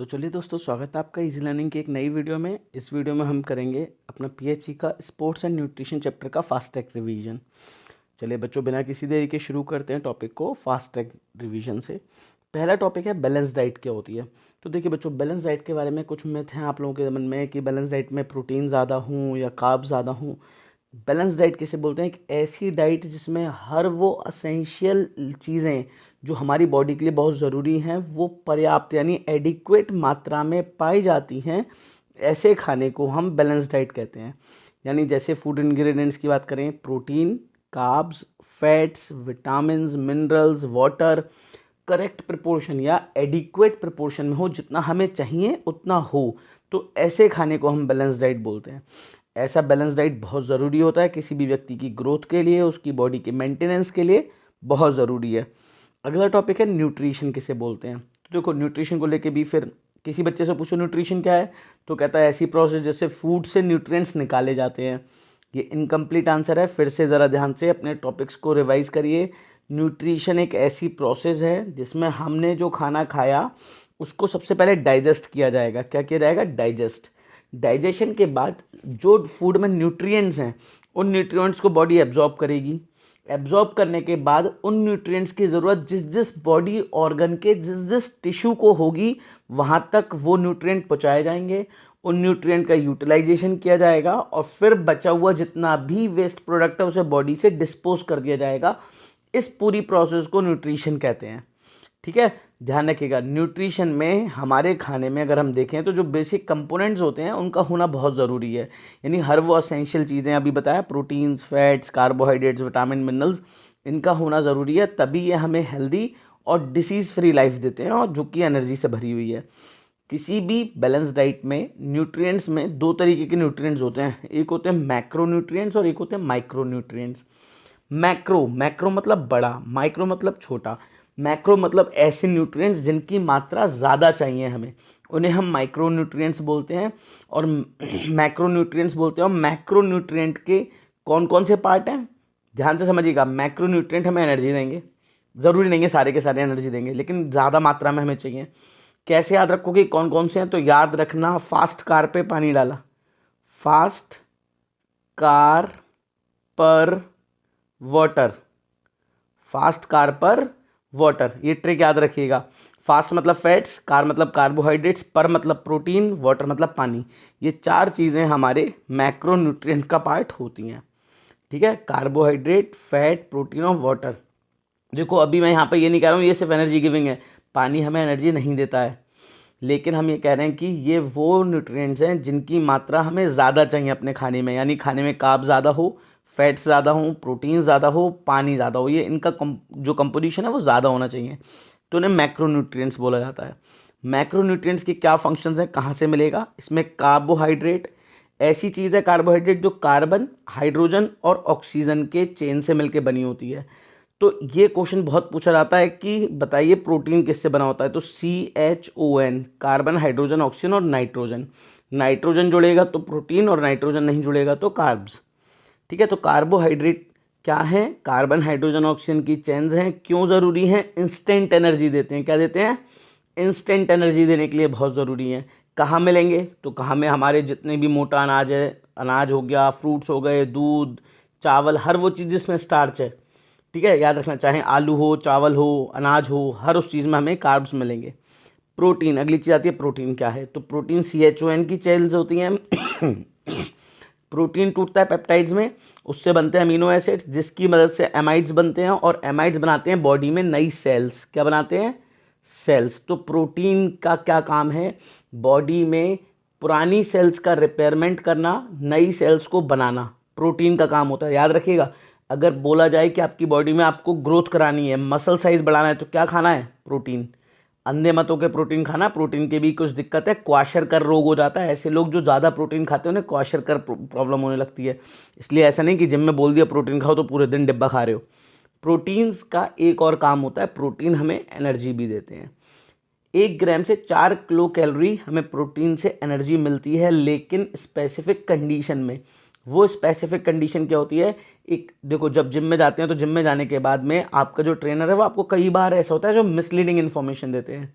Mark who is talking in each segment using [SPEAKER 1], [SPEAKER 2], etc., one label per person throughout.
[SPEAKER 1] चलिए दोस्तों, स्वागत है आपका इजी लर्निंग की एक नई वीडियो में। इस वीडियो में हम करेंगे अपना पीएचई का स्पोर्ट्स एंड न्यूट्रिशन चैप्टर का फास्ट ट्रैक रिवीजन। चलिए बच्चों, बिना किसी देरी के शुरू करते हैं टॉपिक को फास्ट ट्रैक रिवीजन से। पहला टॉपिक है बैलेंस डाइट क्या होती है। तो देखिए बच्चों, बैलेंस डाइट के बारे में कुछ मिथ हैं आप लोगों के मन में कि बैलेंस डाइट में प्रोटीन ज़्यादा हूँ या कार्ब ज़्यादा हूँ। बैलेंस डाइट किसे बोलते हैं? एक ऐसी डाइट जिसमें हर वो असेंशियल चीज़ें जो हमारी बॉडी के लिए बहुत ज़रूरी हैं वो पर्याप्त यानी एडिक्वेट मात्रा में पाई जाती हैं। ऐसे खाने को हम बैलेंस डाइट कहते हैं। यानी जैसे फूड इंग्रेडिएंट्स की बात करें, protein, carbs, fats, vitamins, minerals, water correct proportion या एडिक्वेट प्रोपोर्शन में हो, जितना हमें चाहिए उतना हो, तो ऐसे खाने को हम बैलेंस डाइट बोलते हैं। ऐसा बैलेंस डाइट बहुत ज़रूरी होता है किसी भी व्यक्ति की ग्रोथ के लिए, उसकी बॉडी के मेंटेनेंस के लिए बहुत ज़रूरी है। अगला टॉपिक है न्यूट्रिशन किसे बोलते हैं। तो देखो, न्यूट्रिशन को लेके भी फिर किसी बच्चे से पूछो न्यूट्रिशन क्या है, तो कहता है ऐसी प्रोसेस जैसे फूड से न्यूट्रिएंट्स निकाले जाते हैं। ये इनकम्प्लीट आंसर है। फिर से ज़रा ध्यान से अपने टॉपिक्स को रिवाइज करिए। न्यूट्रिशन एक ऐसी प्रोसेस है जिसमें हमने जो खाना खाया उसको सबसे पहले डाइजेस्ट किया जाएगा। क्या किया जाएगा? डाइजेस्ट। डाइजेशन के बाद जो फूड में न्यूट्रिएंट्स हैं उन न्यूट्रिएंट्स को बॉडी एब्जॉर्ब करेगी। एब्जॉर्ब करने के बाद उन न्यूट्रिएंट्स की ज़रूरत जिस जिस बॉडी ऑर्गन के जिस जिस टिश्यू को होगी वहाँ तक वो न्यूट्रिएंट पहुँचाए जाएंगे। उन न्यूट्रिएंट का यूटिलाइजेशन किया जाएगा और फिर बचा हुआ जितना भी वेस्ट प्रोडक्ट है उसे बॉडी से डिस्पोज कर दिया जाएगा। इस पूरी प्रोसेस को न्यूट्रिशन कहते हैं। ठीक है, ध्यान रखिएगा। न्यूट्रिशन में हमारे खाने में अगर हम देखें तो जो बेसिक कंपोनेंट्स होते हैं उनका होना बहुत ज़रूरी है। यानी हर वो असेंशियल चीज़ें अभी बताया, proteins, fats, carbohydrates, vitamin, minerals, इनका होना ज़रूरी है। तभी ये हमें हेल्दी और डिसीज़ फ्री लाइफ देते हैं और जो कि एनर्जी से भरी हुई है। किसी भी बैलेंस डाइट में न्यूट्रिएंट्स में दो तरीके के न्यूट्रिएंट्स होते हैं। एक होते हैं मैक्रो न्यूट्रिएंट्स और एक होते हैं माइक्रो न्यूट्रिएंट्स। मैक्रो मतलब बड़ा, माइक्रो मतलब छोटा। मैक्रो मतलब ऐसे न्यूट्रिएंट्स जिनकी मात्रा ज़्यादा चाहिए हमें, उन्हें हम माइक्रो न्यूट्रिएंट्स बोलते हैं और मैक्रो न्यूट्रिएंट्स बोलते हैं। और मैक्रो न्यूट्रिएंट के कौन कौन से पार्ट हैं, ध्यान से समझिएगा। मैक्रो न्यूट्रिएंट हमें एनर्जी देंगे, ज़रूरी नहीं है सारे के सारे एनर्जी देंगे, लेकिन ज़्यादा मात्रा में हमें चाहिए। कैसे याद रखोगे कौन कौन से हैं? तो याद रखना, फास्ट कार पे पानी डाला, फास्ट कार पर वाटर, फास्ट कार पर वाटर, ये ट्रिक याद रखिएगा। फास्ट मतलब फैट्स, कार मतलब कार्बोहाइड्रेट्स, पर मतलब प्रोटीन, वाटर मतलब पानी। ये चार चीज़ें हमारे मैक्रो न्यूट्रिएंट का पार्ट होती हैं। ठीक है, कार्बोहाइड्रेट, फैट, प्रोटीन और वाटर। देखो, अभी मैं यहाँ पे ये नहीं कह रहा हूँ ये सिर्फ एनर्जी गिविंग है, पानी हमें एनर्जी नहीं देता है, लेकिन हम ये कह रहे हैं कि ये वो न्यूट्रिएंट्स हैं जिनकी मात्रा हमें ज़्यादा चाहिए अपने खाने में। यानी खाने में कार्ब ज़्यादा हो, फैट्स ज़्यादा हो, प्रोटीन ज़्यादा हो, पानी ज़्यादा हो, ये इनका जो कंपोजिशन है वो ज़्यादा होना चाहिए, तो उन्हें मैक्रो न्यूट्रिएंट्स बोला जाता है। मैक्रो न्यूट्रिएंट्स के क्या फंक्शंस हैं, कहाँ से मिलेगा? इसमें कार्बोहाइड्रेट ऐसी चीज़ है, कार्बोहाइड्रेट जो कार्बन, हाइड्रोजन और ऑक्सीजन के चेन से मिलकर बनी होती है। तो ये क्वेश्चन बहुत पूछा जाता है कि बताइए प्रोटीन किससे बना होता है। तो CHON, कार्बन, हाइड्रोजन, ऑक्सीजन और नाइट्रोजन। नाइट्रोजन जुड़ेगा तो प्रोटीन और नाइट्रोजन नहीं जुड़ेगा तो कार्ब्स। ठीक है, तो कार्बोहाइड्रेट क्या है? कार्बन, हाइड्रोजन, ऑक्सीजन की चेन्स हैं। क्यों ज़रूरी हैं? इंस्टेंट एनर्जी देते हैं। क्या देते हैं? इंस्टेंट एनर्जी देने के लिए बहुत ज़रूरी है। कहाँ मिलेंगे? तो कहाँ में? हमारे जितने भी मोटा अनाज है, अनाज हो गया, फ्रूट्स हो गए, दूध, चावल, हर वो चीज़ जिसमें स्टार्च है। ठीक है, याद रखना, चाहे आलू हो, चावल हो, अनाज हो, हर उस चीज़ में हमें कार्ब्स मिलेंगे। प्रोटीन, अगली चीज़ आती है प्रोटीन क्या है। तो प्रोटीन CHON की चेन्स होती हैं। प्रोटीन टूटता है पेप्टाइड्स में, उससे बनते हैं अमीनो एसिड्स, जिसकी मदद से एमाइड्स बनते हैं और एमाइड्स बनाते हैं बॉडी में नई सेल्स। क्या बनाते हैं? सेल्स। तो प्रोटीन का क्या काम है? बॉडी में पुरानी सेल्स का रिपेयरमेंट करना, नई सेल्स को बनाना, प्रोटीन का काम होता है। याद रखिएगा, अगर बोला जाए कि आपकी बॉडी में आपको ग्रोथ करानी है, मसल साइज बढ़ाना है, तो क्या खाना है? प्रोटीन। अंधे मत होकर प्रोटीन खाना। प्रोटीन की भी कुछ दिक्कत है, क्वाशरकर रोग हो जाता है। ऐसे लोग जो ज़्यादा प्रोटीन खाते हैं उन्हें क्वाशरकर प्रॉब्लम होने लगती है। इसलिए ऐसा नहीं कि जिम में बोल दिया प्रोटीन खाओ तो पूरे दिन डिब्बा खा रहे हो। प्रोटीन्स का एक और काम होता है, प्रोटीन हमें एनर्जी भी देते हैं। 1 ग्राम से 4 किलो कैलोरी हमें प्रोटीन से एनर्जी मिलती है, लेकिन स्पेसिफिक कंडीशन में। वो स्पेसिफिक कंडीशन क्या होती है? एक देखो, जब जिम में जाते हैं तो जिम में जाने के बाद में आपका जो ट्रेनर है वो आपको कई बार ऐसा होता है जो मिसलीडिंग इन्फॉर्मेशन देते हैं।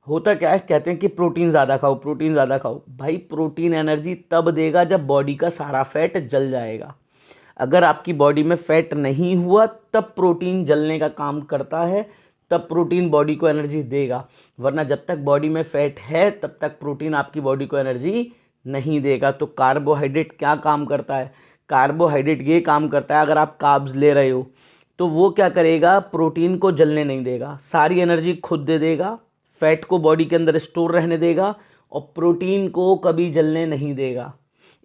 [SPEAKER 1] होता क्या है, कहते हैं कि प्रोटीन ज़्यादा खाओ, प्रोटीन ज़्यादा खाओ। भाई प्रोटीन एनर्जी तब देगा जब बॉडी का सारा फैट जल जाएगा। अगर आपकी बॉडी में फैट नहीं हुआ तब प्रोटीन जलने का काम करता है, तब प्रोटीन बॉडी को एनर्जी देगा। वरना जब तक बॉडी में फैट है तब तक प्रोटीन आपकी बॉडी को एनर्जी नहीं देगा। तो कार्बोहाइड्रेट क्या काम करता है, कार्बोहाइड्रेट ये काम करता है, अगर आप कार्ब्स ले रहे हो तो वो क्या करेगा, प्रोटीन को जलने नहीं देगा, सारी एनर्जी खुद दे देगा, फैट को बॉडी के अंदर स्टोर रहने देगा और प्रोटीन को कभी जलने नहीं देगा।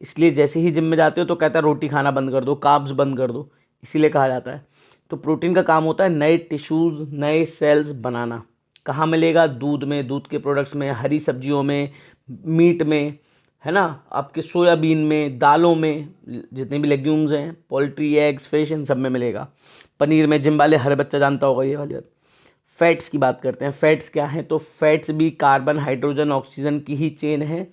[SPEAKER 1] इसलिए जैसे ही जिम में जाते हो तो कहता है रोटी खाना बंद कर दो, कार्ब्स बंद कर दो, इसीलिए कहा जाता है। तो प्रोटीन का काम होता है नए टिश्यूज़, नए सेल्स बनाना। कहाँ मिलेगा, दूध में, दूध के प्रोडक्ट्स में, हरी सब्जियों में, मीट में, है ना, आपके सोयाबीन में, दालों में, जितने भी लेग्यूम्स हैं, पोल्ट्री, एग्स, फिश, इन सब में मिलेगा। पनीर में, जिम वाले हर बच्चा जानता होगा ये वाली बात। फैट्स की बात करते हैं। फैट्स क्या हैं, तो फैट्स भी कार्बन, हाइड्रोजन, ऑक्सीजन की ही चेन है।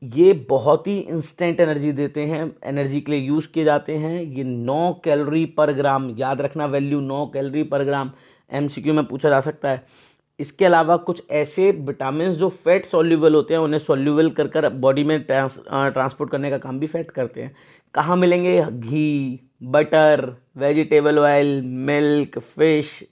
[SPEAKER 1] ये बहुत ही इंस्टेंट एनर्जी देते हैं, एनर्जी के लिए यूज़ किए जाते हैं। ये 9 कैलोरी पर ग्राम, याद रखना वैल्यू 9 कैलोरी पर ग्राम, एमसीक्यू में पूछा जा सकता है। इसके अलावा कुछ ऐसे विटामिन जो फैट सॉल्यूबल होते हैं उन्हें सॉल्यूबल कर कर बॉडी में ट्रांसपोर्ट करने का काम भी फैट करते हैं। कहाँ मिलेंगे, ghee, butter, vegetable oil, milk, fish,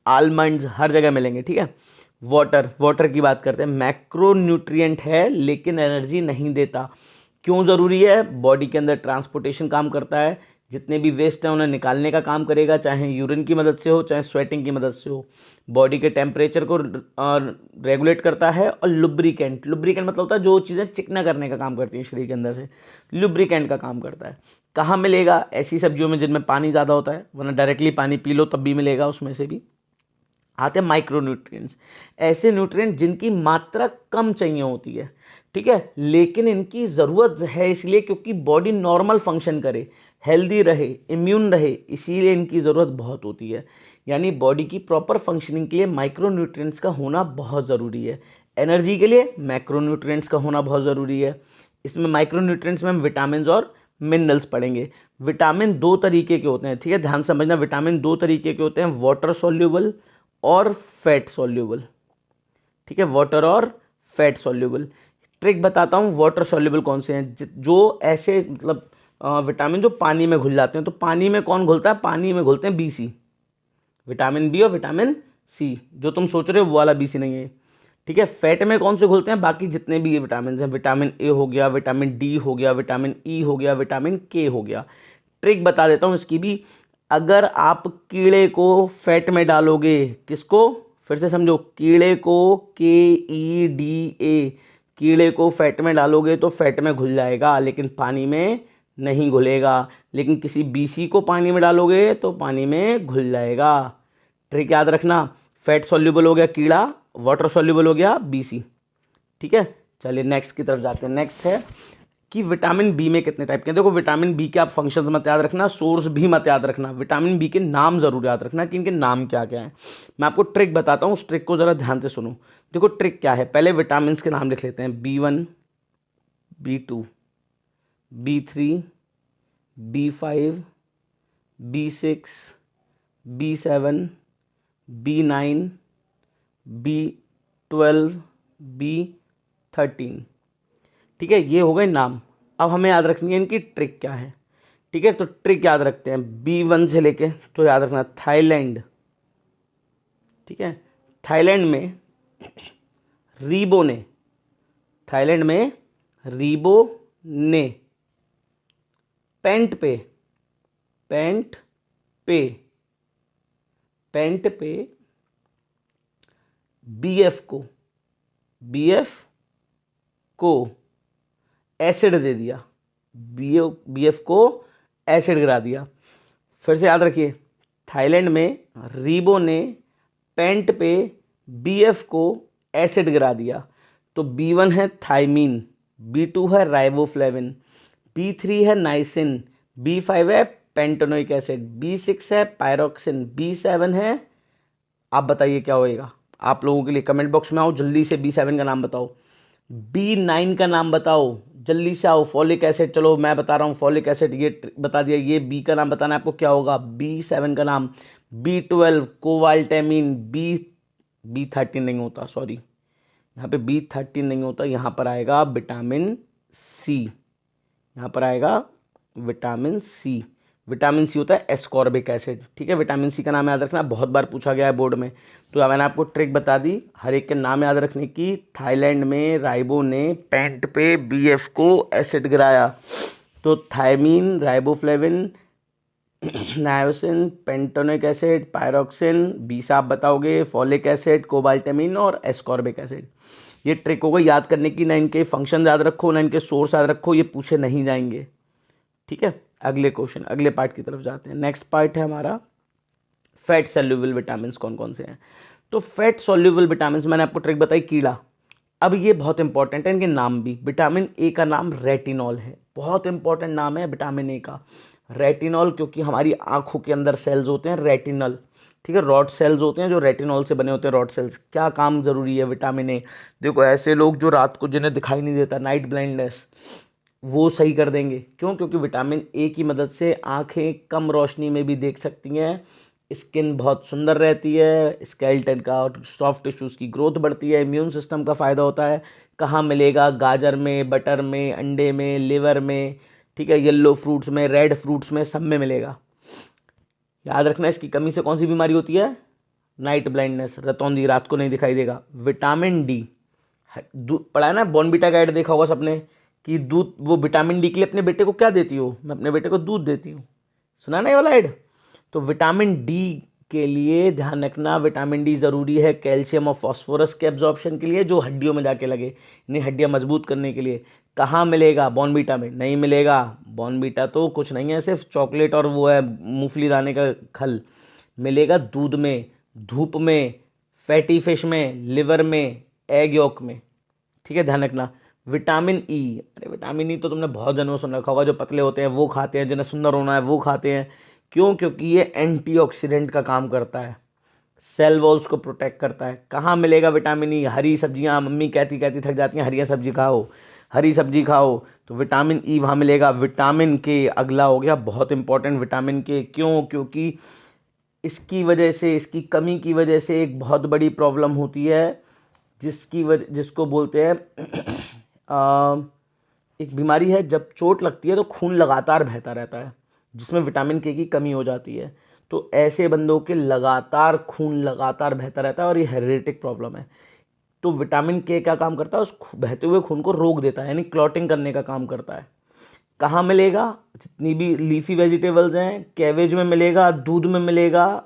[SPEAKER 1] almonds, हर जगह मिलेंगे। ठीक है। वाटर, वाटर की बात करते हैं। मैक्रो न्यूट्रिएंट है लेकिन एनर्जी नहीं देता। क्यों ज़रूरी है, बॉडी के अंदर ट्रांसपोर्टेशन काम करता है, जितने भी वेस्ट हैं उन्हें निकालने का काम करेगा, चाहे यूरिन की मदद से हो चाहे स्वेटिंग की मदद से हो। बॉडी के टेम्परेचर को रेगुलेट करता है। और लुब्रिकेंट, लुब्रिकेंट मतलब होता है जो चीज़ें चिकना करने का काम करती हैं शरीर के अंदर से, लुब्रिकेंट का काम करता है। कहाँ मिलेगा, ऐसी सब्जियों में जिनमें पानी ज़्यादा होता है, वरना डायरेक्टली पानी पी लो तब भी मिलेगा। उसमें से भी आते हैं माइक्रो न्यूट्रिएंट्स, ऐसे न्यूट्रिएंट जिनकी मात्रा कम चाहिए होती है। ठीक है, लेकिन इनकी ज़रूरत है इसलिए क्योंकि बॉडी नॉर्मल फंक्शन करे, हेल्दी रहे, इम्यून रहे, इसीलिए इनकी ज़रूरत बहुत होती है। यानी बॉडी की प्रॉपर फंक्शनिंग के लिए माइक्रो न्यूट्रिएंट्स का होना बहुत ज़रूरी है। एनर्जी के लिए मैक्रो न्यूट्रिएंट्स का होना बहुत ज़रूरी है। इसमें माइक्रो न्यूट्रिएंट्स में हम विटामिन और मिनरल्स पढ़ेंगे। विटामिन 2 तरीके के होते हैं। ठीक है, ध्यान समझना, विटामिन 2 तरीके के होते हैं, वाटर सॉल्यूबल और फैट सॉल्यूबल। ठीक है, वाटर और फैट सॉल्यूबल। ट्रिक बताता हूँ, वाटर सॉल्यूबल कौन से हैं, जो ऐसे मतलब विटामिन जो पानी में घुल जाते हैं। तो पानी में कौन घुलता है, पानी में घुलते हैं BC, विटामिन बी और विटामिन सी। जो तुम सोच रहे हो वो वाला BC नहीं है। ठीक है, फैट में कौन से घुलते हैं, बाकी जितने भी ये विटामिन हैं, विटामिन ए हो गया, विटामिन डी हो गया, विटामिन ई हो गया, विटामिन के हो गया। ट्रिक बता देता हूँ इसकी भी, अगर आप कीड़े को फैट में डालोगे, किसको, फिर से समझो, कीड़े को, KEDA, कीड़े को फैट में डालोगे तो फैट में घुल जाएगा लेकिन पानी में नहीं घुलेगा। लेकिन किसी BC को पानी में डालोगे तो पानी में घुल जाएगा। ट्रिक याद रखना, फैट सॉल्यूबल हो गया कीड़ा, वाटर सॉल्यूबल हो गया BC। ठीक है, चलिए नेक्स्ट की तरफ जाते हैं। नेक्स्ट है कि विटामिन बी में कितने टाइप के हैं। देखो, विटामिन बी के आप फंक्शंस मत याद रखना, सोर्स भी मत याद रखना, विटामिन बी के नाम ज़रूर याद रखना कि इनके नाम क्या क्या हैं। मैं आपको ट्रिक बताता हूँ, उस ट्रिक को ज़रा ध्यान से सुनो। देखो ट्रिक क्या है, पहले विटामिन के नाम लिख लेते हैं। B1, B2, B3, B5, B6, B7, B9, B12, B13। ठीक है, ये हो गए नाम। अब हमें याद रखनी है इनकी ट्रिक क्या है। ठीक है, तो ट्रिक याद रखते हैं। B1 से लेके तो याद रखना थाईलैंड। ठीक है, थाईलैंड में रीबो ने, थाईलैंड में रीबो ने, पेंट पे, पेंट पे, पेंट पे BF को, BF को एसिड दे दिया, BF को एसिड गिरा दिया। फिर से याद रखिए, थाईलैंड में रीबो ने पेंट पे BF को एसिड गिरा दिया। तो B1 है थाइमीन, B2 है राइबोफ्लेविन, B3 है नाइसिन, B5 है पेंटोनोइक एसिड, B6 है पायरोक्सिन, B7 है, आप बताइए क्या होएगा। आप लोगों के लिए कमेंट बॉक्स में आओ, जल्दी से B7 का नाम बताओ, B9 का नाम बताओ, जल्दी से आओ। फॉलिक एसिड, चलो मैं बता रहा हूँ, फॉलिक एसिड ये बता दिया। ये B का नाम बताना है आपको, क्या होगा, B7 का नाम, B12 कोवाल्टेमिन, B13 नहीं होता, सॉरी, यहाँ पे B13 नहीं होता, यहाँ पर आएगा विटामिन सी, यहाँ पर आएगा विटामिन सी। विटामिन सी होता है एस्कॉर्बिक एसिड, ठीक है। विटामिन सी का नाम याद रखना, बहुत बार पूछा गया है बोर्ड में। तो मैंने आपको ट्रिक बता दी हर एक के नाम याद रखने की। थाईलैंड में राइबो ने पेंट पे BF को एसिड गिराया, तो thiamine, riboflavin, niacin, pantothenic acid, pyridoxine, B से आप बताओगे, फॉलिक एसिड, कोबाल्टामिन और एस्कॉर्बिक एसिड। ये ट्रिक होगा याद करने की, ना इनके फंक्शन याद रखो ना इनके सोर्स याद रखो, ये पूछे नहीं जाएंगे, ठीक है। अगले क्वेश्चन, अगले पार्ट की तरफ जाते हैं। नेक्स्ट पार्ट है हमारा फैट सोल्यूबल विटामिन कौन कौन से हैं। तो फैट सोल्यूबल विटामिन मैंने आपको ट्रिक बताई, कीड़ा। अब ये बहुत इंपॉर्टेंट है, इनके नाम भी। विटामिन ए का नाम रेटिनॉल है, बहुत इंपॉर्टेंट नाम है विटामिन ए का, रेटिनॉल, क्योंकि हमारी आंखों के अंदर सेल्स होते हैं रेटिनल, ठीक है। रॉड सेल्स होते हैं जो रेटिनॉल से बने होते हैं, रॉड सेल्स। क्या काम ज़रूरी है विटामिन ए, देखो ऐसे लोग जो रात को जिन्हें दिखाई नहीं देता, नाइट ब्लाइंडनेस, वो सही कर देंगे। क्यों? क्योंकि विटामिन ए की मदद से आंखें कम रोशनी में भी देख सकती हैं, स्किन बहुत सुंदर रहती है, स्केलेटन का और सॉफ्ट टिश्यूज़ की ग्रोथ बढ़ती है, इम्यून सिस्टम का फ़ायदा होता है। कहाँ मिलेगा? गाजर में, बटर में, अंडे में, लिवर में, ठीक है, येलो फ्रूट्स में, रेड फ्रूट्स में, सब में मिलेगा। याद रखना, इसकी कमी से कौन सी बीमारी होती है? नाइट ब्लाइंडनेस, रतौंधी, रात को नहीं दिखाई देगा। विटामिन डी, दूध पढ़ा है ना, बॉर्नवीटा का ऐड देखा होगा सबने कि दूध, वो विटामिन डी के लिए अपने बेटे को क्या देती हो? मैं अपने बेटे को दूध देती हूँ, सुना ना ये वाला ऐड? तो विटामिन डी के लिए ध्यान रखना, विटामिन डी ज़रूरी है कैल्शियम और फॉस्फोरस के एब्जॉर्प्शन के लिए, जो हड्डियों में जाके लगे, यानी हड्डियाँ मजबूत करने के लिए। कहाँ मिलेगा? बॉर्नवीटा में नहीं मिलेगा। बॉर्नवीटा तो कुछ नहीं है, सिर्फ चॉकलेट और वो है मूंगफली दाने का खल। मिलेगा दूध में, धूप में, फैटी फिश में, लिवर में, एग यॉक में, ठीक है, ध्यान रखना। विटामिन ई, अरे विटामिन ई तो तुमने बहुत जनों सुन रखा होगा, जो पतले होते हैं वो खाते हैं, जिन्हें सुंदर होना है वो खाते हैं। क्यों? क्योंकि ये एंटीऑक्सीडेंट का काम करता है, सेल वॉल्स को प्रोटेक्ट करता है। कहाँ मिलेगा विटामिन ई? हरी सब्जियाँ, मम्मी कहती कहती थक जाती हैं, हरी सब्जी खाओ, हरी सब्जी खाओ, तो विटामिन ई वहाँ मिलेगा। विटामिन के, अगला हो गया बहुत इंपॉर्टेंट, विटामिन के। क्यों? क्योंकि इसकी वजह से, इसकी कमी की वजह से एक बहुत बड़ी प्रॉब्लम होती है, जिसको बोलते हैं एक बीमारी है, जब चोट लगती है तो खून लगातार बहता रहता है, जिसमें विटामिन के की कमी हो जाती है। तो ऐसे बंदों के लगातार खून लगातार बहता रहता है और ये हेरिडिटिक प्रॉब्लम है। तो विटामिन के क्या काम करता है? उस बहते हुए खून को रोक देता है, यानी क्लॉटिंग करने का काम करता है। कहाँ मिलेगा? जितनी भी लीफी वेजिटेबल्स हैं, कैवेज में मिलेगा, दूध में मिलेगा,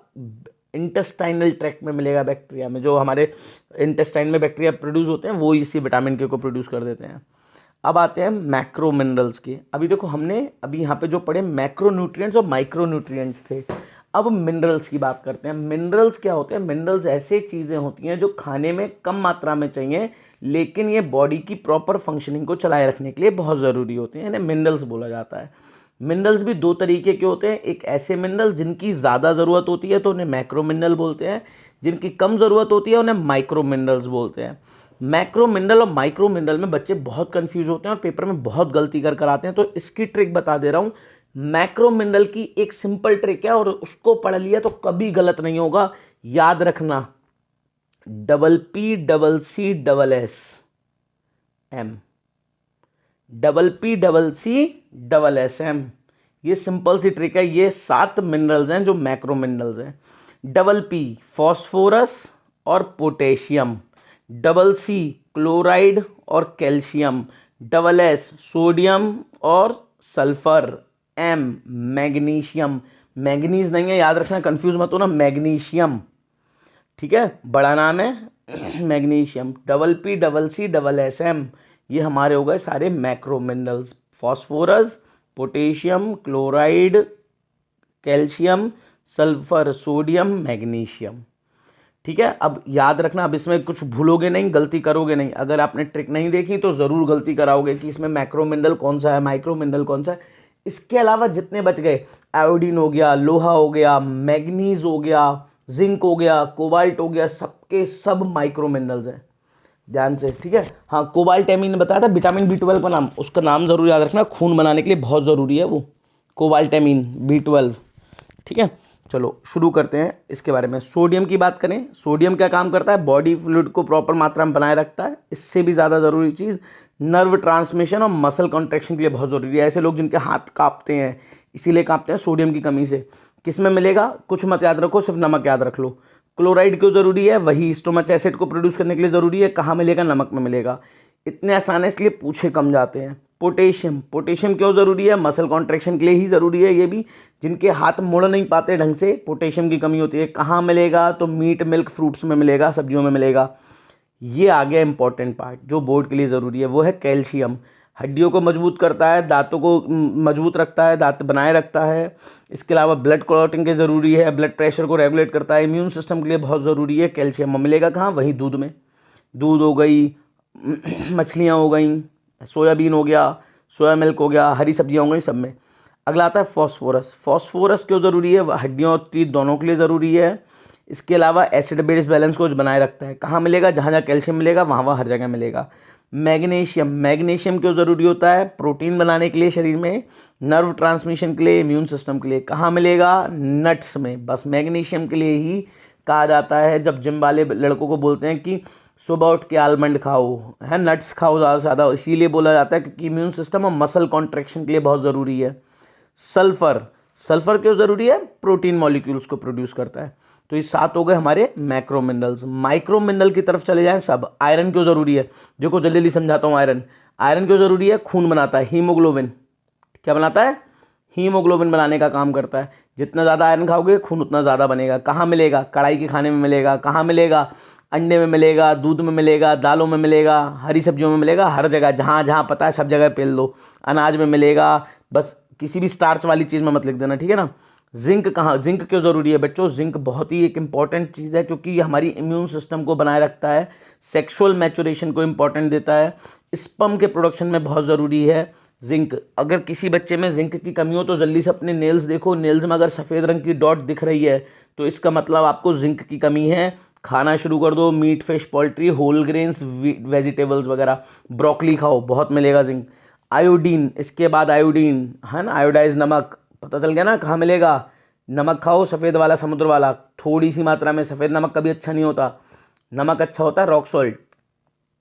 [SPEAKER 1] इंटेस्टाइनल ट्रैक्ट में मिलेगा, बैक्टीरिया में, जो हमारे इंटेस्टाइन में बैक्टीरिया प्रोड्यूस होते हैं वो इसी विटामिन के को प्रोड्यूस कर देते हैं। अब आते हैं मैक्रो मिनरल्स के। अभी देखो हमने अभी यहाँ पे जो पढ़े मैक्रो न्यूट्रिएंट्स और माइक्रो न्यूट्रिएंट्स थे, अब मिनरल्स की बात करते हैं। मिनरल्स क्या होते हैं? मिनरल्स ऐसे चीज़ें होती हैं जो खाने में कम मात्रा में चाहिए, लेकिन ये बॉडी की प्रॉपर फंक्शनिंग को चलाए रखने के लिए बहुत ज़रूरी होते हैं, इन्हें मिनरल्स बोला जाता है। मिनरल्स भी दो तरीके के होते हैं, एक ऐसे मिनरल जिनकी ज़्यादा ज़रूरत होती है तो उन्हें मैक्रो मिनरल बोलते हैं, जिनकी कम ज़रूरत होती है उन्हें माइक्रो मिनरल्स बोलते हैं। मैक्रो मिनरल और माइक्रो मिनरल में बच्चे बहुत कंफ्यूज होते हैं और पेपर में बहुत गलती कर आते हैं, तो इसकी ट्रिक बता दे रहा हूँ। मैक्रो मिनरल की एक सिंपल ट्रिक है और उसको पढ़ लिया तो कभी गलत नहीं होगा, याद रखना, PPCCSM, PPCCSM। ये सिंपल सी ट्रिक है। ये 7 मिनरल्स हैं जो मैक्रो मिनरल्स हैं। P फॉस्फोरस और पोटेशियम, C क्लोराइड और कैल्शियम, S सोडियम और सल्फर, M मैग्नीशियम, मैग्नीज नहीं है, याद रखना, कंफ्यूज मत हो ना, मैग्नीशियम, ठीक है, बड़ा नाम है मैग्नीशियम। PPCCSM, ये हमारे हो गए सारे macro minerals, phosphorus, potassium, chloride, calcium, sulphur, sodium, magnesium, ठीक है। अब याद रखना, अब इसमें कुछ भूलोगे नहीं, गलती करोगे नहीं। अगर आपने ट्रिक नहीं देखी तो ज़रूर गलती कराओगे कि इसमें मैक्रो मिनरल कौन सा है, माइक्रो मिनरल कौन सा है। इसके अलावा जितने बच गए, आयोडीन हो गया, लोहा हो गया, मैग्नीज हो गया, जिंक हो गया, कोबाल्ट हो गया, सबके सब माइक्रो मिनरल्स हैं, ध्यान से, ठीक है। हाँ, कोबाल्टामिन ने बताया था विटामिन B12 का नाम, उसका नाम ज़रूर याद रखना, खून बनाने के लिए बहुत ज़रूरी है वो, कोबाल्टामिन B12, ठीक है। चलो शुरू करते हैं इसके बारे में। सोडियम की बात करें, सोडियम क्या काम करता है, बॉडी फ्लूइड को प्रॉपर मात्रा में बनाए रखता है। इससे भी ज़्यादा ज़रूरी चीज़ नर्व ट्रांसमिशन और मसल कॉन्ट्रैक्शन के लिए बहुत ज़रूरी है। ऐसे लोग जिनके हाथ कांपते हैं, इसीलिए कांपते हैं सोडियम की कमी से। किस में मिलेगा, कुछ मत याद रखो, सिर्फ नमक याद रख लो। क्लोराइड क्यों ज़रूरी है, वही स्टोमच एसिड को प्रोड्यूस करने के लिए ज़रूरी है। कहाँ मिलेगा, नमक में मिलेगा। इतने आसान है इसलिए पूछे कम जाते हैं। पोटेशियम, पोटेशियम क्यों ज़रूरी है, मसल कॉन्ट्रैक्शन के लिए ही ज़रूरी है। ये भी जिनके हाथ मुड़ नहीं पाते ढंग से, पोटेशियम की कमी होती है। कहाँ मिलेगा, तो मीट मिल्क फ्रूट्स में मिलेगा, सब्जियों में मिलेगा। ये आ गया इंपॉर्टेंट पार्ट जो बोर्ड के लिए ज़रूरी है, वो है कैल्शियम। हड्डियों को मजबूत करता है, दांतों को मजबूत रखता है, दांत बनाए रखता है। इसके अलावा ब्लड क्लॉटिंग के ज़रूरी है, ब्लड प्रेशर को रेगुलेट करता है, इम्यून सिस्टम के लिए बहुत ज़रूरी है। कैल्शियम मिलेगा कहाँ, वहीं दूध में। दूध हो गई, मछलियाँ हो गई, सोयाबीन हो गया, सोया मिल्क हो गया, हरी सब्जियाँ हो गई, सब में। अगला आता है फॉस्फोरस। फॉस्फोरस क्यों ज़रूरी है, हड्डियों और तीत दोनों के लिए ज़रूरी है। इसके अलावा एसिड बेस बैलेंस को बनाए रखता है। कहाँ मिलेगा, जहाँ जहाँ कैल्शियम मिलेगा वहाँ वहाँ हर जगह मिलेगा। मैग्नीशियम, मैग्नीशियम क्यों ज़रूरी होता है, प्रोटीन बनाने के लिए शरीर में, नर्व ट्रांसमिशन के लिए, इम्यून सिस्टम के लिए। कहाँ मिलेगा, नट्स में। बस मैग्नीशियम के लिए ही कहा जाता है, जब जिम वाले लड़कों को बोलते हैं कि सुबह उठ के आलमंड खाओ, है नट्स खाओ ज़्यादा से ज़्यादा, इसीलिए बोला जाता है क्योंकि इम्यून सिस्टम और मसल कॉन्ट्रैक्शन के लिए बहुत ज़रूरी है। सल्फर, सल्फर क्यों ज़रूरी है, प्रोटीन मॉलिक्यूल्स को प्रोड्यूस करता है। तो ये 7 हो गए हमारे मैक्रो मिनरल्स। माइक्रो मिनरल की तरफ चले जाएं सब। आयरन क्यों ज़रूरी है, देखो जल्दी जल्दी समझाता हूँ। आयरन, आयरन क्यों ज़रूरी है, खून बनाता है, हीमोग्लोबिन। क्या बनाता है, हीमोग्लोबिन बनाने का काम करता है। जितना ज़्यादा आयरन खाओगे खून उतना ज़्यादा बनेगा। कहाँ मिलेगा, कढ़ाई के खाने में मिलेगा। कहाँ मिलेगा, अंडे में मिलेगा, दूध में मिलेगा, दालों में मिलेगा, हरी सब्जियों में मिलेगा, हर जगह जहाँ जहाँ पता है सब जगह पेल लो। अनाज में मिलेगा, बस किसी भी स्टार्च वाली चीज़ में मत लिख देना, ठीक है ना। जिंक कहाँ, जिंक क्यों ज़रूरी है बच्चों, जिंक बहुत ही एक इंपॉर्टेंट चीज़ है क्योंकि ये हमारी इम्यून सिस्टम को बनाए रखता है, सेक्सुअल मैचुरेशन को इम्पॉर्टेंट देता है, स्पर्म के प्रोडक्शन में बहुत ज़रूरी है जिंक। अगर किसी बच्चे में जिंक की कमी हो तो जल्दी से अपने नेल्स देखो, नेल्स में अगर सफ़ेद रंग की डॉट दिख रही है तो इसका मतलब आपको जिंक की कमी है। खाना शुरू कर दो, meat fish poultry, whole grains, vegetables वगैरह, ब्रोकली खाओ, बहुत मिलेगा जिंक। आयोडीन, इसके बाद आयोडीन है ना, आयोडाइज नमक, पता चल गया ना कहाँ मिलेगा। नमक खाओ सफ़ेद वाला, समुद्र वाला, थोड़ी सी मात्रा में। सफ़ेद नमक कभी अच्छा नहीं होता, नमक अच्छा होता है रॉक सॉल्ट,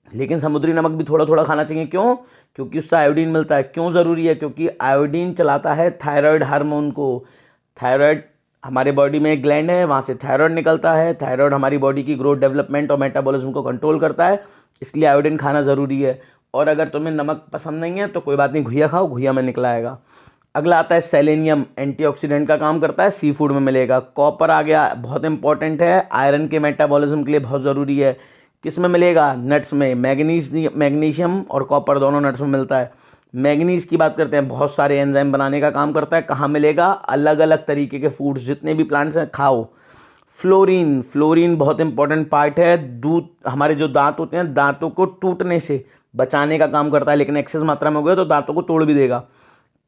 [SPEAKER 1] लेकिन समुद्री नमक भी थोड़ा थोड़ा खाना चाहिए। क्यों, क्योंकि उससे आयोडीन मिलता है। क्यों ज़रूरी है, क्योंकि आयोडीन चलाता है थायराइड हार्मोन को। थायराइड हमारे बॉडी में एक ग्लैंड है, वहाँ से थायराइड निकलता है। थायराइड हमारी बॉडी की ग्रोथ, डेवलपमेंट और मेटाबॉलिज्म को कंट्रोल करता है, इसलिए आयोडीन खाना ज़रूरी है। और अगर तुम्हें नमक पसंद नहीं है तो कोई बात नहीं, घुइया खाओ, घुइया में निकला आएगा। अगला आता है सेलेनियम, एंटीऑक्सीडेंट का काम करता है, सी फूड में मिलेगा। कॉपर आ गया, बहुत इंपॉर्टेंट है, आयरन के मेटाबॉलिज्म के लिए बहुत ज़रूरी है। किस में मिलेगा, नट्स में। मैग्नीशियम और कॉपर दोनों नट्स में मिलता है। मैग्नीज की बात करते हैं, बहुत सारे एंजाइम बनाने का काम करता है। कहाँ मिलेगा, अलग अलग तरीके के फूड्स, जितने भी प्लांट्स हैं खाओ। फ्लोरीन, फ्लोरीन बहुत इंपॉर्टेंट पार्ट है, दूध, हमारे जो दांत होते हैं दांतों को टूटने से बचाने का काम करता है, लेकिन एक्सेस मात्रा में हो गया तो दांतों को तोड़ भी देगा।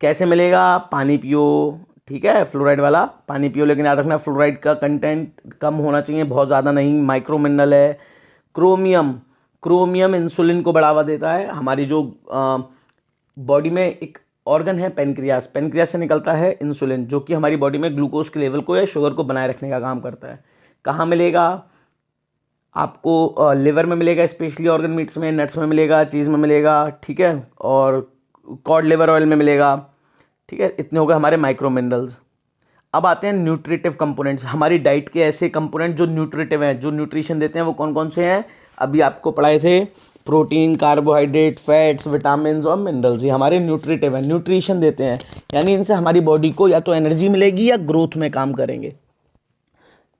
[SPEAKER 1] कैसे मिलेगा, पानी पियो, ठीक है, फ्लोराइड वाला पानी पियो, लेकिन याद रखना फ्लोराइड का कंटेंट कम होना चाहिए, बहुत ज़्यादा नहीं। माइक्रो मिनरल है। क्रोमियम, क्रोमियम इंसुलिन को बढ़ावा देता है। हमारी जो बॉडी में एक ऑर्गन है पेनक्रियास, पेनक्रियास से निकलता है इंसुलिन, जो कि हमारी बॉडी में ग्लूकोज के लेवल को या शुगर को बनाए रखने का काम करता है। कहाँ मिलेगा, आपको लिवर में मिलेगा, स्पेशली ऑर्गन मीट्स में, नट्स में मिलेगा, चीज़ में मिलेगा, ठीक है, और कॉड लिवर ऑयल में मिलेगा, ठीक है। इतने हो गए हमारे माइक्रो मिनरल्स। अब आते हैं न्यूट्रिटिव कंपोनेंट्स, हमारी डाइट के ऐसे कंपोनेंट जो न्यूट्रिटिव हैं, जो न्यूट्रिशन देते हैं, वो कौन कौन से हैं, अभी आपको पढ़ाए थे। प्रोटीन, कार्बोहाइड्रेट, फैट्स, विटामिन और मिनरल्स, ये हमारे न्यूट्रिटिव हैं, न्यूट्रिशन देते हैं, यानी इनसे हमारी बॉडी को या तो एनर्जी मिलेगी या ग्रोथ में काम करेंगे।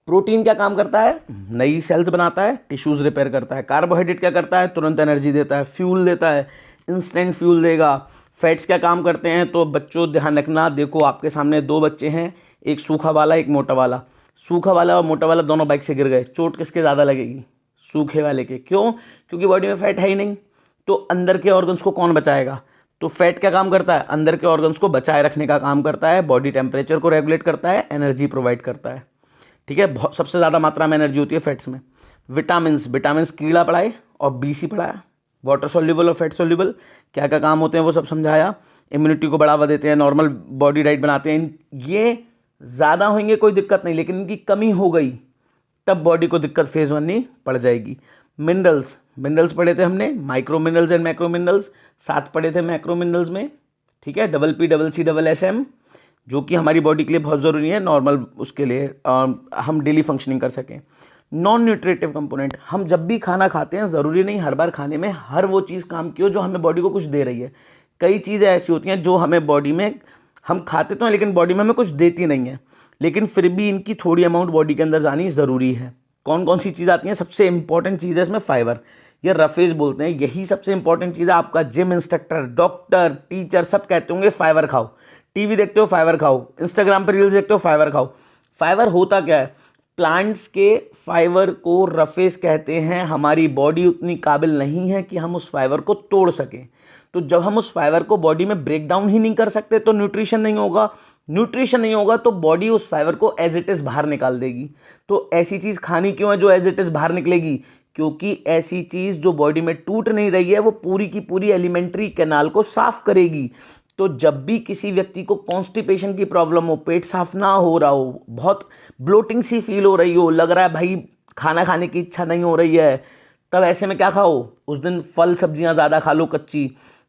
[SPEAKER 1] प्रोटीन क्या काम करता है, नई सेल्स बनाता है, टिश्यूज़ रिपेयर करता है। कार्बोहाइड्रेट क्या करता है, तुरंत एनर्जी देता है, फ्यूल देता है, इंस्टेंट फ्यूल देगा। फैट्स क्या काम करते हैं, तो बच्चों ध्यान रखना, देखो आपके सामने 2 बच्चे हैं, एक सूखा वाला एक मोटा वाला। सूखा वाला और मोटा वाला दोनों बाइक से गिर गए, चोट किसके ज़्यादा लगेगी, सूखे वाले के। क्यों, क्योंकि बॉडी में फैट है ही नहीं, तो अंदर के ऑर्गन्स को कौन बचाएगा। तो फैट क्या काम करता है, अंदर के ऑर्गन्स को बचाए रखने का काम करता है, बॉडी टेम्परेचर को रेगुलेट करता है, एनर्जी प्रोवाइड करता है, ठीक है। बहुत सबसे ज़्यादा मात्रा में एनर्जी होती है फैट्स में। विटामिन्स, विटामिन्स कीड़ा पढ़ाए और बीसी पढ़ाया, वाटर सोल्यूबल और फैट सोल्यूबल, क्या क्या काम होते हैं वो सब समझाया। इम्यूनिटी को बढ़ावा देते हैं, नॉर्मल बॉडी डाइट बनाते हैं। ये ज़्यादा होंगे कोई दिक्कत नहीं, लेकिन इनकी कमी हो गई तब बॉडी को दिक्कत फेस करनी पड़ जाएगी। मिनरल्स पढ़े थे हमने, micro minerals and macro minerals, 7 पढ़े थे मैक्रो मिनरल्स में, ठीक है, PP, CC, SM, जो कि हमारी बॉडी के लिए बहुत ज़रूरी है, नॉर्मल उसके लिए हम डेली फंक्शनिंग कर सकें। नॉन न्यूट्रिटिव कंपोनेंट, हम जब भी खाना खाते हैं ज़रूरी नहीं हर बार खाने में हर वो चीज़ काम की हो जो हमें बॉडी को कुछ दे रही है। कई चीज़ें ऐसी होती हैं जो हमें बॉडी में, हम खाते तो हैं लेकिन बॉडी में हमें कुछ देती नहीं है, लेकिन फिर भी इनकी थोड़ी अमाउंट बॉडी के अंदर जानी ज़रूरी है। कौन कौन सी चीज़ आती हैं? सबसे इंपॉर्टेंट चीज़ है इसमें फाइबर, या रफेज बोलते हैं, यही सबसे इंपॉर्टेंट चीज़ है। आपका जिम इंस्ट्रक्टर, डॉक्टर, टीचर सब कहते होंगे फाइबर खाओ, टीवी देखते हो फाइबर खाओ, इंस्टाग्राम पर रील्स देखते हो फाइबर खाओ। फाइबर होता क्या है? प्लांट्स के फाइबर को रफेज कहते हैं। हमारी बॉडी उतनी काबिल नहीं है कि हम उस फाइबर को तोड़ सकें, तो जब हम उस फाइबर को बॉडी में ब्रेक डाउन ही नहीं कर सकते तो न्यूट्रिशन नहीं होगा तो बॉडी उस फाइबर को एज इट इज़ बाहर निकाल देगी। तो ऐसी चीज़ खानी क्यों है जो एज इट इज़ बाहर निकलेगी? क्योंकि ऐसी चीज़ जो बॉडी में टूट नहीं रही है वो पूरी की पूरी एलिमेंट्री कैनाल को साफ करेगी। तो जब भी किसी व्यक्ति को कॉन्स्टिपेशन की प्रॉब्लम हो, पेट साफ ना हो रहा हो, बहुत ब्लोटिंग सी फील हो रही हो, लग रहा है भाई खाना खाने की इच्छा नहीं हो रही है, तब ऐसे में क्या खाओ? उस दिन फल सब्जियां ज़्यादा खा लो कच्ची।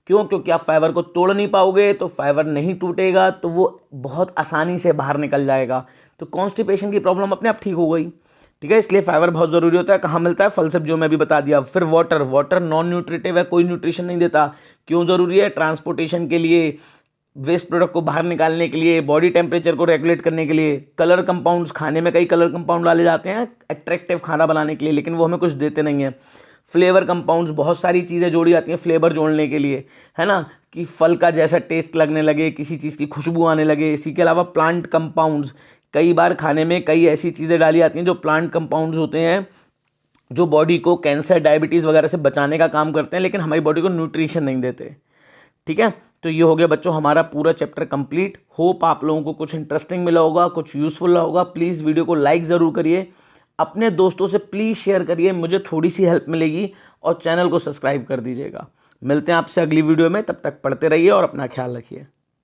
[SPEAKER 1] क्यों? क्योंकि आप फाइबर को तोड़ नहीं पाओगे, तो फाइबर नहीं टूटेगा तो वो बहुत आसानी से बाहर निकल जाएगा, तो कॉन्स्टिपेशन की प्रॉब्लम अपने आप ठीक हो गई। ठीक है, इसलिए फाइबर बहुत ज़रूरी होता है। कहाँ मिलता है? फल सब्जियों में भी बता दिया। फिर वाटर नॉन न्यूट्रिटिव है, कोई न्यूट्रिशन नहीं देता। क्यों ज़रूरी है? ट्रांसपोर्टेशन के लिए, वेस्ट प्रोडक्ट को बाहर निकालने के लिए, बॉडी टेम्परेचर को रेगुलेट करने के लिए। कलर कंपाउंड्स, खाने में कई कलर कंपाउंड डाले जाते हैं अट्रैक्टिव खाना बनाने के लिए, लेकिन वो हमें कुछ देते नहीं हैं। फ्लेवर कंपाउंड्स, बहुत सारी चीज़ें जोड़ी जाती हैं फ्लेवर जोड़ने के लिए, है ना, कि फल का जैसा टेस्ट लगने लगे, किसी चीज़ की खुशबू आने लगे। इसी के अलावा प्लांट कंपाउंड्स, कई बार खाने में कई ऐसी चीज़ें डाली जाती हैं जो प्लांट कंपाउंड्स होते हैं, जो बॉडी को कैंसर, डायबिटीज़ वगैरह से बचाने का काम करते हैं, लेकिन हमारी बॉडी को न्यूट्रिशन नहीं देते। ठीक है, तो ये हो गया बच्चों हमारा पूरा चैप्टर कंप्लीट। होप आप लोगों को कुछ इंटरेस्टिंग मिला होगा, कुछ यूज़फुल होगा। प्लीज़ वीडियो को लाइक ज़रूर करिए, अपने दोस्तों से प्लीज़ शेयर करिए, मुझे थोड़ी सी हेल्प मिलेगी, और चैनल को सब्सक्राइब कर दीजिएगा। मिलते हैं आपसे अगली वीडियो में, तब तक पढ़ते रहिए और अपना ख्याल रखिए।